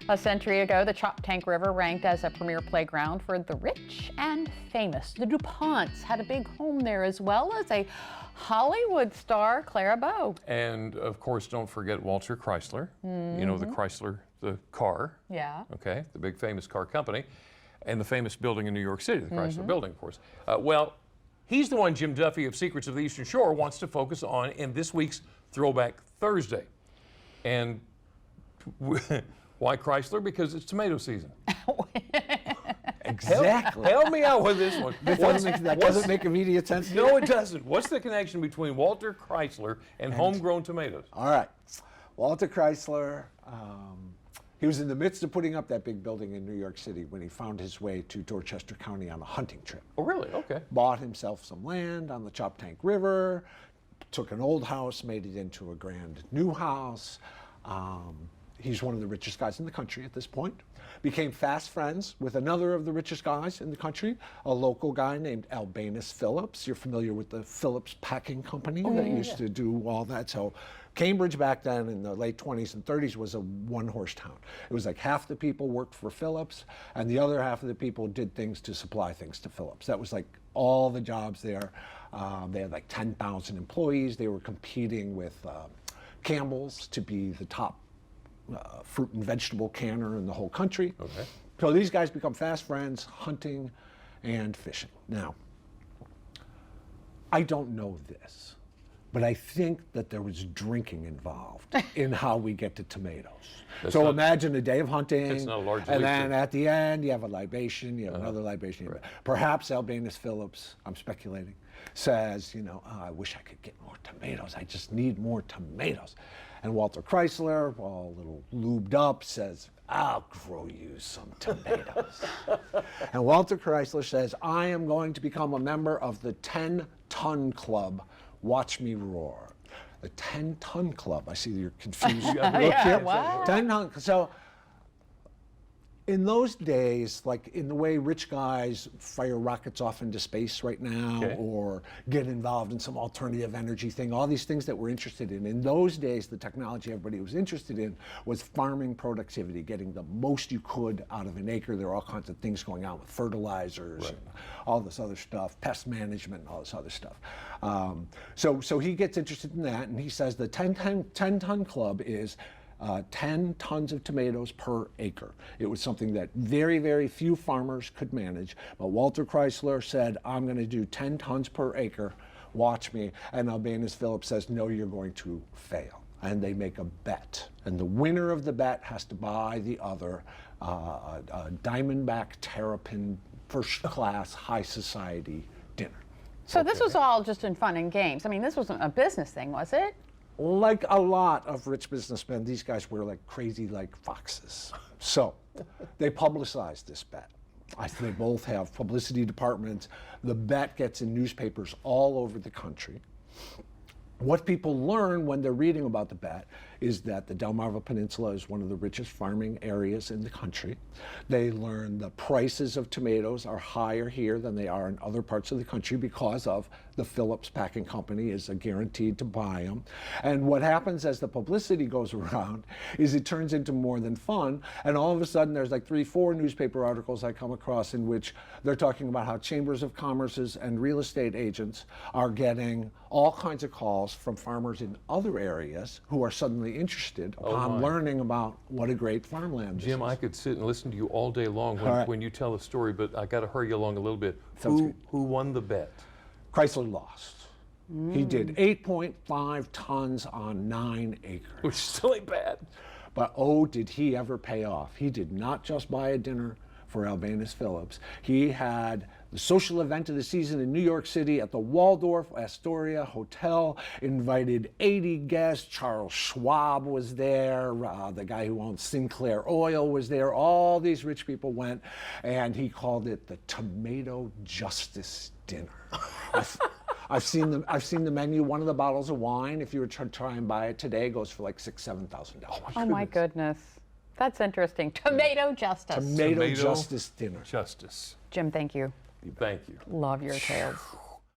A century ago, the Choptank River ranked as a premier playground for the rich and famous. The DuPonts had a big home there, as well as a Hollywood star, Clara Bow. And of course, don't forget Walter Chrysler. You know, the Chrysler, the car. Yeah. Okay, the big famous car company. And the famous building in New York City, the Chrysler Building, of course. Well, he's the one Jim Duffy of Secrets of the Eastern Shore wants to focus on in this week's Throwback Thursday. And why Chrysler? Because it's tomato season. Exactly. Help me out with this one. That doesn't make immediate sense. No, it doesn't. What's the connection between Walter Chrysler and homegrown tomatoes? All right. Walter Chrysler, he was in the midst of putting up that big building in New York City when he found his way to Dorchester County on a hunting trip. Oh, really? Okay. Bought himself some land on the Choptank River, took an old house, made it into a grand new house. He's one of the richest guys in the country at this point. Became fast friends with another of the richest guys in the country, a local guy named Albanus Phillips. You're familiar with the Phillips Packing Company that used to do all that. So Cambridge back then in the late 20s and 30s was a one-horse town. It was like half the people worked for Phillips and the other half of the people did things to supply things to Phillips. That was like all the jobs there. They had like 10,000 employees. They were competing with Campbell's to be the top fruit and vegetable canner in the whole country. Okay. So these guys become fast friends, hunting and fishing. Now, I don't know this, but I think that there was drinking involved in how we get to tomatoes. So imagine a day of hunting, and then at the end you have a libation, you have another libation. Right. Perhaps Albanus Phillips, I'm speculating, says, you know, oh, I wish I could get more tomatoes. I just need more tomatoes. And Walter Chrysler, all a little lubed up, says, I'll grow you some tomatoes. And Walter Chrysler says, I am going to become a member of the 10-ton club. Watch me roar. The 10-ton club. I see you're confused. Yeah, what? 10-ton. So in those days, like in the way rich guys fire rockets off into space right now, or get involved in some alternative energy thing, all these things that we're interested in those days, the technology everybody was interested in was farming productivity, getting the most you could out of an acre. There are all kinds of things going on with fertilizers, and all this other stuff, pest management and all this other stuff. So he gets interested in that, and he says the 10-ton club is 10 tons of tomatoes per acre. It was something that very, very few farmers could manage. But Walter Chrysler said, I'm going to do 10 tons per acre. Watch me. And Albanus Phillips says, no, you're going to fail. And they make a bet. And the winner of the bet has to buy the other a Diamondback Terrapin first class high society dinner. So this was all just in fun and games. I mean, this wasn't a business thing, was it? Like a lot of rich businessmen, these guys were like crazy like foxes. So they publicized this bet. They both have publicity departments. The bet gets in newspapers all over the country. What people learn when they're reading about the bet is that the Delmarva Peninsula is one of the richest farming areas in the country. They learn the prices of tomatoes are higher here than they are in other parts of the country because of the Phillips Packing Company is guaranteed to buy them. And what happens as the publicity goes around is it turns into more than fun, and all of a sudden there's like 3-4 newspaper articles I come across in which they're talking about how chambers of commerces and real estate agents are getting all kinds of calls from farmers in other areas who are suddenly interested upon learning about what a great farmland is. Jim, I could sit and listen to you all day long when you tell a story, but I got to hurry you along a little bit. Who won the bet? Chrysler lost. He did 8.5 tons on 9 acres. Which still ain't bad. But oh, did he ever pay off. He did not just buy a dinner for Albanus Phillips. He had the social event of the season in New York City at the Waldorf Astoria Hotel, invited 80 guests. Charles Schwab was there, the guy who owns Sinclair Oil was there. All these rich people went, and he called it the Tomato Justice Dinner. I've seen the menu. One of the bottles of wine, if you were to try and buy it today, goes for like $6,000-7,000. Oh my goodness. That's interesting. Tomato Justice. Tomato Justice Dinner. Justice. Jim, thank you. Thank you. Love your tales.